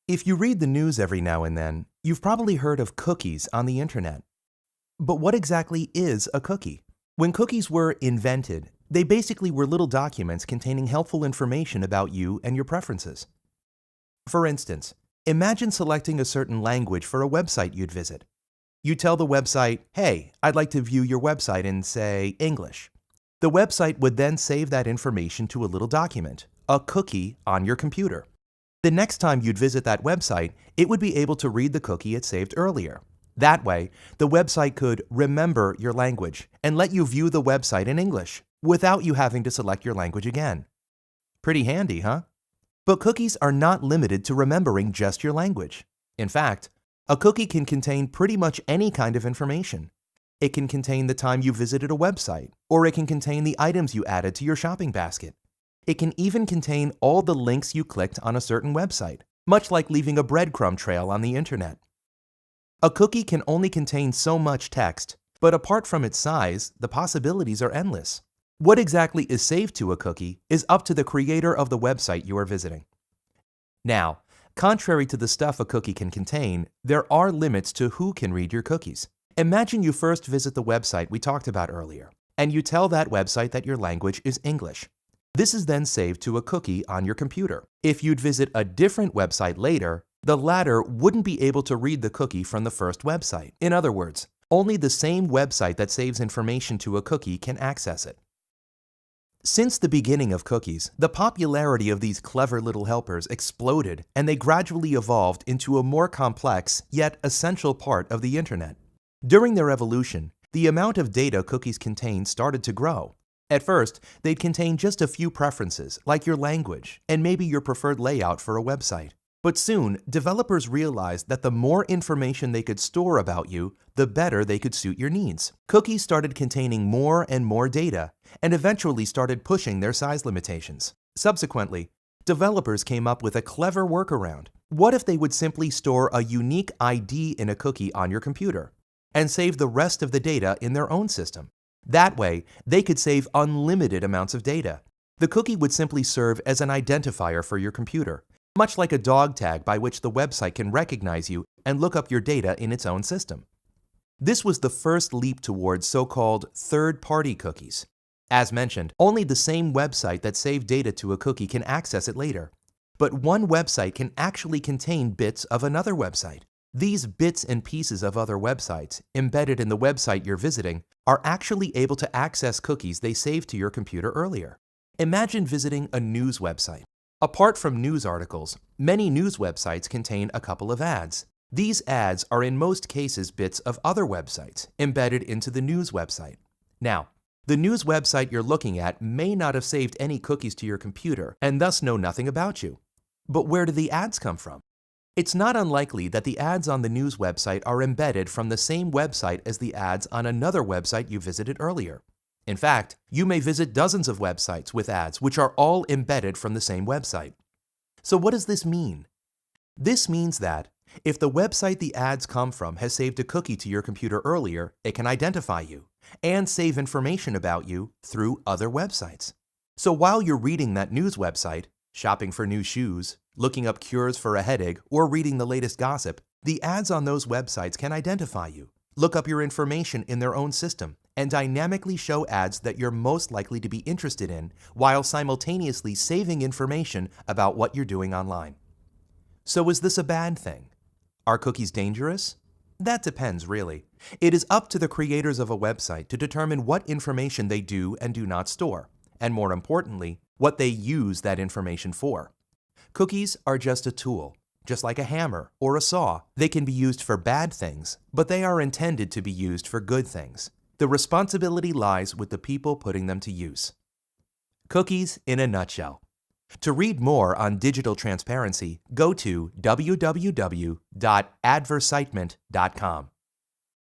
If you read the news every now and then, you've probably heard of cookies on the internet. But what exactly is a cookie? When cookies were invented, they basically were little documents containing helpful information about you and your preferences. For instance, imagine selecting a certain language for a website you'd visit. You tell the website, "Hey, I'd like to view your website in, say, English." The website would then save that information to a little document, a cookie, on your computer. The next time you'd visit that website, it would be able to read the cookie it saved earlier. That way, the website could remember your language and let you view the website in English without you having to select your language again. Pretty handy, huh? But cookies are not limited to remembering just your language. In fact, a cookie can contain pretty much any kind of information. It can contain the time you visited a website, or it can contain the items you added to your shopping basket. It can even contain all the links you clicked on a certain website, much like leaving a breadcrumb trail on the internet. A cookie can only contain so much text, but apart from its size, the possibilities are endless. What exactly is saved to a cookie is up to the creator of the website you are visiting. Now, contrary to the stuff a cookie can contain, there are limits to who can read your cookies. Imagine you first visit the website we talked about earlier, and you tell that website that your language is English. This is then saved to a cookie on your computer. If you'd visit a different website later, the latter wouldn't be able to read the cookie from the first website. In other words, only the same website that saves information to a cookie can access it. Since the beginning of cookies, the popularity of these clever little helpers exploded, and they gradually evolved into a more complex, yet essential part of the internet. During their evolution, the amount of data cookies contain started to grow. At first, they'd contain just a few preferences, like your language and maybe your preferred layout for a website. But soon, developers realized that the more information they could store about you, the better they could suit your needs. Cookies started containing more and more data, and eventually started pushing their size limitations. Subsequently, developers came up with a clever workaround. What if they would simply store a unique ID in a cookie on your computer, and save the rest of the data in their own system? That way, they could save unlimited amounts of data. The cookie would simply serve as an identifier for your computer, much like a dog tag by which the website can recognize you and look up your data in its own system. This was the first leap towards so-called third-party cookies. As mentioned, only the same website that saved data to a cookie can access it later. But one website can actually contain bits of another website. These bits and pieces of other websites, embedded in the website you're visiting, are actually able to access cookies they saved to your computer earlier. Imagine visiting a news website. Apart from news articles, many news websites contain a couple of ads. These ads are in most cases bits of other websites embedded into the news website. Now, the news website you're looking at may not have saved any cookies to your computer and thus know nothing about you. But where do the ads come from? It's not unlikely that the ads on the news website are embedded from the same website as the ads on another website you visited earlier. In fact, you may visit dozens of websites with ads which are all embedded from the same website. So what does this mean? This means that if the website the ads come from has saved a cookie to your computer earlier, it can identify you and save information about you through other websites. So while you're reading that news website, shopping for new shoes, looking up cures for a headache, or reading the latest gossip, the ads on those websites can identify you, look up your information in their own system, and dynamically show ads that you're most likely to be interested in, while simultaneously saving information about what you're doing online. So is this a bad thing? Are cookies dangerous? That depends, really. It is up to the creators of a website to determine what information they do and do not store, and more importantly, what they use that information for. Cookies are just a tool, just like a hammer or a saw. They can be used for bad things, but they are intended to be used for good things. The responsibility lies with the people putting them to use. Cookies in a nutshell. To read more on digital transparency, go to www.advercitement.com.